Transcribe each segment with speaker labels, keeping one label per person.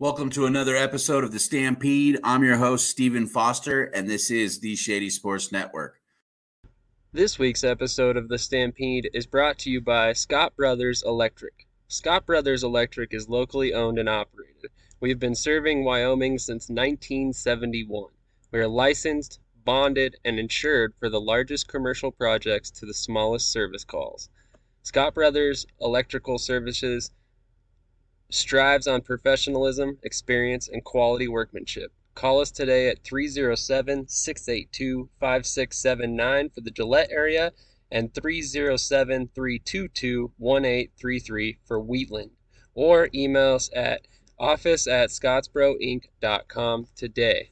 Speaker 1: Welcome to another episode of the Stampede. I'm your host, Stephen Foster, and this is the Shady Sports Network.
Speaker 2: This week's episode of the Stampede is brought to you by Scott Brothers Electric. Scott Brothers Electric is locally owned and operated. We've been serving Wyoming since 1971. We are licensed, bonded, and insured for the largest commercial projects to the smallest service calls. Scott Brothers Electrical Services strives on professionalism, experience, and quality workmanship. Call us today at 307-682-5679 for the Gillette area and 307-322-1833 for Wheatland. Or email us at office@scottsbroinc.com today.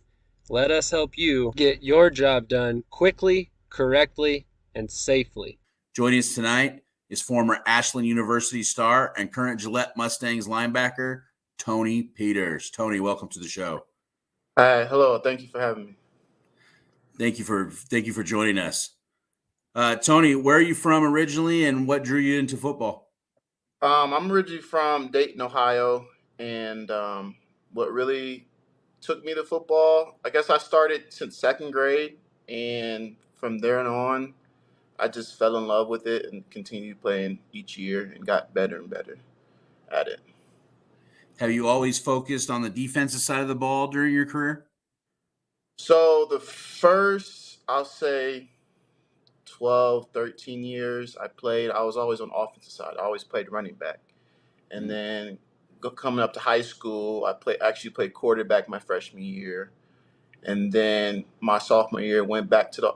Speaker 2: Let us help you get your job done quickly, correctly, and safely.
Speaker 1: Joining us tonight is former Ashland University star and current Gillette Mustangs linebacker, Toney Peters. Tony, welcome to the show.
Speaker 3: Hi, hello. Thank you for having me.
Speaker 1: Thank you for joining us. Tony, where are you from originally, and what drew you into football?
Speaker 3: I'm originally from Dayton, Ohio, and what really took me to football, I guess I started since second grade, and from there on, I just fell in love with it and continued playing each year and got better and better at it.
Speaker 1: Have you always focused on the defensive side of the ball during your career?
Speaker 3: So the first, I'll say 12, 13 years I was always on the offensive side. I always played running back. And then coming up to high school, I actually played quarterback my freshman year. And then my sophomore year went back to the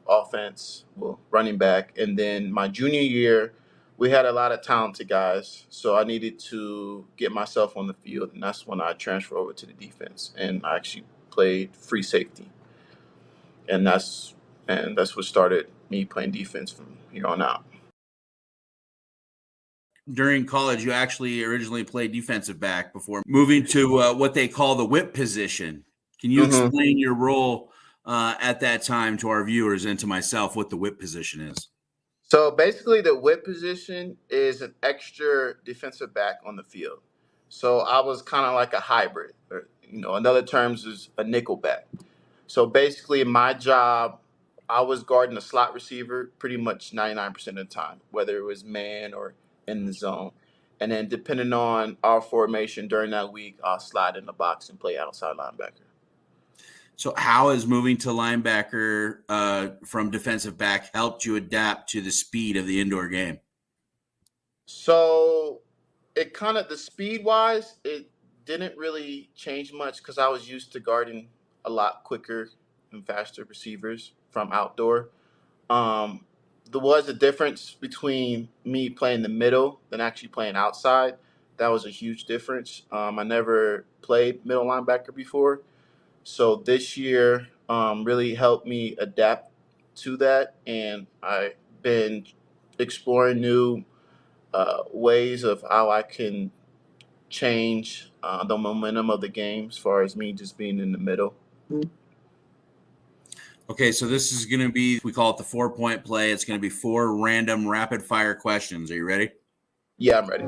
Speaker 3: offense, running back. And then my junior year, we had a lot of talented guys, so I needed to get myself on the field, and that's when I transferred over to the defense, and I actually played free safety, and that's what started me playing defense from here on out.
Speaker 1: During college, you actually originally played defensive back before moving to what they call the whip position. Can you explain your role at that time to our viewers and to myself what the whip position is?
Speaker 3: So basically, the whip position is an extra defensive back on the field. So I was kind of like a hybrid, or in other terms, is a nickel back. So basically, my job, I was guarding a slot receiver pretty much 99% of the time, whether it was man or in the zone. And then depending on our formation during that week, I'll slide in the box and play outside linebacker.
Speaker 1: So how has moving to linebacker from defensive back helped you adapt to the speed of the indoor game?
Speaker 3: So the speed-wise, it didn't really change much because I was used to guarding a lot quicker and faster receivers from outdoor. There was a difference between me playing the middle than actually playing outside. That was a huge difference. I never played middle linebacker before. So this year really helped me adapt to that, and I've been exploring new ways of how I can change the momentum of the game as far as me just being in the middle.
Speaker 1: Okay, so this is going to be, we call it the 4-point play. It's going to be 4 random rapid-fire questions. Are you ready?
Speaker 3: Yeah, I'm ready.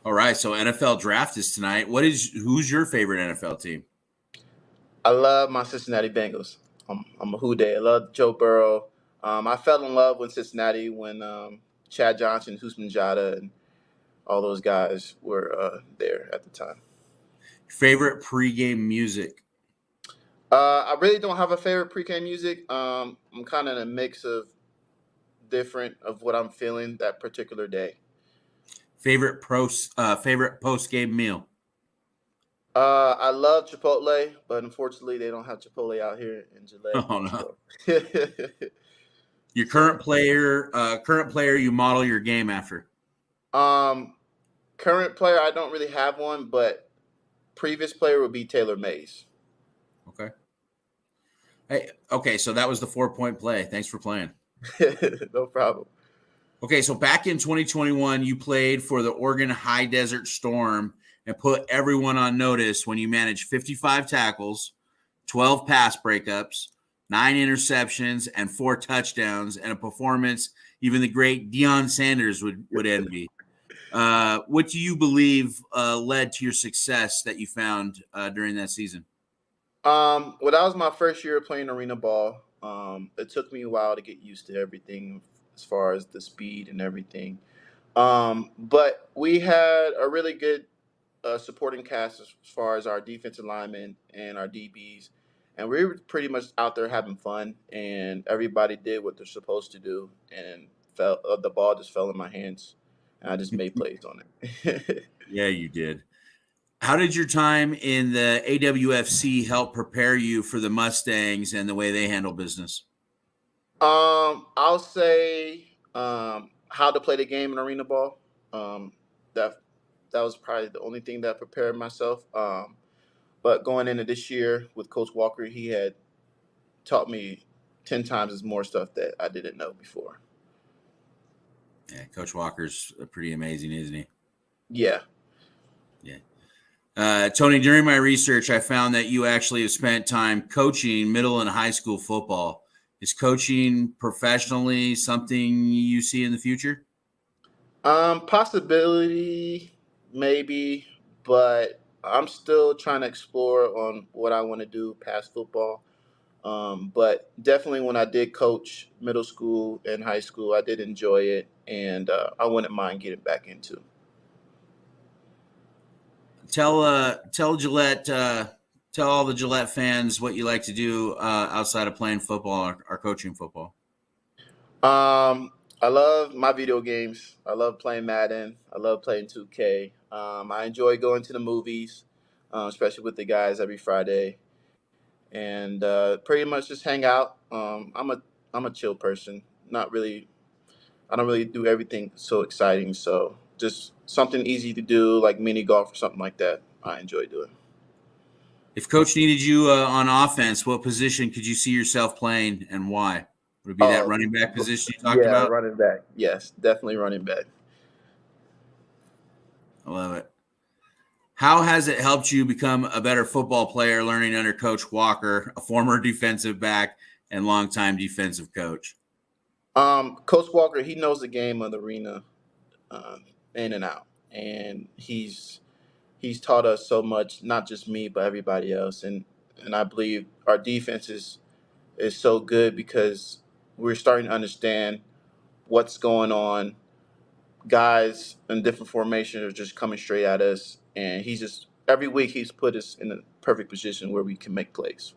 Speaker 1: All right, so NFL draft is tonight. Who's your favorite NFL team?
Speaker 3: I love my Cincinnati Bengals. I'm a Who Dey. I love Joe Burrow. I fell in love with Cincinnati when Chad Johnson, Husmanjada, and all those guys were there at the time.
Speaker 1: Favorite pregame music?
Speaker 3: I really don't have a favorite pregame music. I'm kind of in a mix of different of what I'm feeling that particular day.
Speaker 1: Favorite post-game meal?
Speaker 3: I love Chipotle, but unfortunately they don't have Chipotle out here in Gillette.
Speaker 1: Oh no. Your current player you model your game after?
Speaker 3: Current player, I don't really have one, but previous player would be Taylor Mays.
Speaker 1: Okay. Hey, okay, so that was the 4-point play. Thanks for playing.
Speaker 3: No problem.
Speaker 1: Okay, so back in 2021, you played for the Oregon High Desert Storm and put everyone on notice when you managed 55 tackles, 12 pass breakups, 9 interceptions, and 4 touchdowns, and a performance even the great Deion Sanders would envy. What do you believe led to your success that you found during that season?
Speaker 3: Well, that was my first year playing arena ball. It took me a while to get used to everything as far as the speed and everything. But we had a really good supporting cast as far as our defensive linemen and our DBs. And we were pretty much out there having fun, and everybody did what they're supposed to do. And the ball just fell in my hands, and I just made plays on it.
Speaker 1: Yeah, you did. How did your time in the AWFC help prepare you for the Mustangs and the way they handle business?
Speaker 3: I'll say how to play the game in arena ball. That that was probably the only thing that prepared myself. But going into this year with Coach Walker, he had taught me 10 times as more stuff that I didn't know before.
Speaker 1: Yeah, Coach Walker's pretty amazing, isn't he?
Speaker 3: Yeah.
Speaker 1: Yeah. Toney, during my research, I found that you actually have spent time coaching middle and high school football. Is coaching professionally something you see in the future?
Speaker 3: Possibility, maybe, but I'm still trying to explore on what I want to do past football. But definitely when I did coach middle school and high school, I did enjoy it, and I wouldn't mind getting back into.
Speaker 1: Tell Gillette, tell all the Gillette fans what you like to do outside of playing football or coaching football.
Speaker 3: I love my video games. I love playing Madden. I love playing 2K. I enjoy going to the movies, especially with the guys every Friday, and pretty much just hang out. I'm a chill person. Not really. I don't really do everything so exciting. So just something easy to do, like mini golf or something like that. I enjoy doing.
Speaker 1: If coach needed you on offense, what position could you see yourself playing and why? Would it be that running back position you talked about?
Speaker 3: Running back. Yes, definitely running back.
Speaker 1: I love it. How has it helped you become a better football player learning under Coach Walker, a former defensive back and longtime defensive coach?
Speaker 3: Coach Walker, he knows the game of the arena in and out, and he's taught us so much, not just me, but everybody else. And I believe our defense is so good because we're starting to understand what's going on. Guys in different formations are just coming straight at us, and he's just every week he's put us in a perfect position where we can make plays.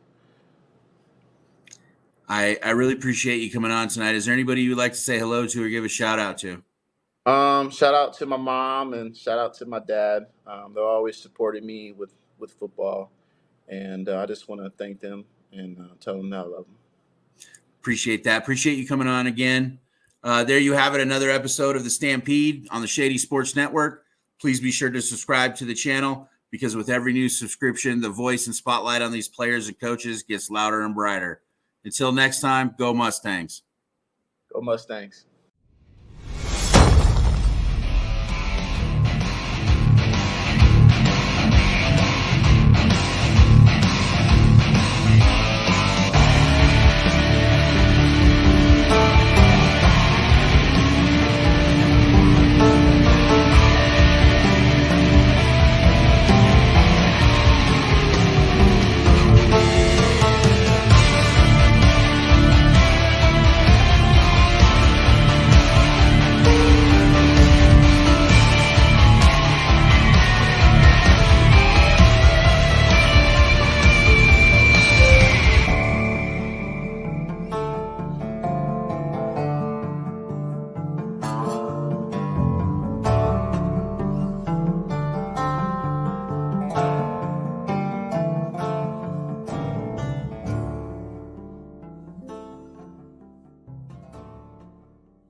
Speaker 1: I really appreciate you coming on tonight. Is there anybody you'd like to say hello to or give a shout out to?
Speaker 3: Shout out to my mom and shout out to my dad. They're always supporting me with football, and I just want to thank them and tell them that I love them.
Speaker 1: Appreciate that. Appreciate you coming on again. There you have it, another episode of the Stampede on the Shady Sports Network. Please be sure to subscribe to the channel because with every new subscription, the voice and spotlight on these players and coaches gets louder and brighter. Until next time, go Mustangs.
Speaker 3: Go Mustangs.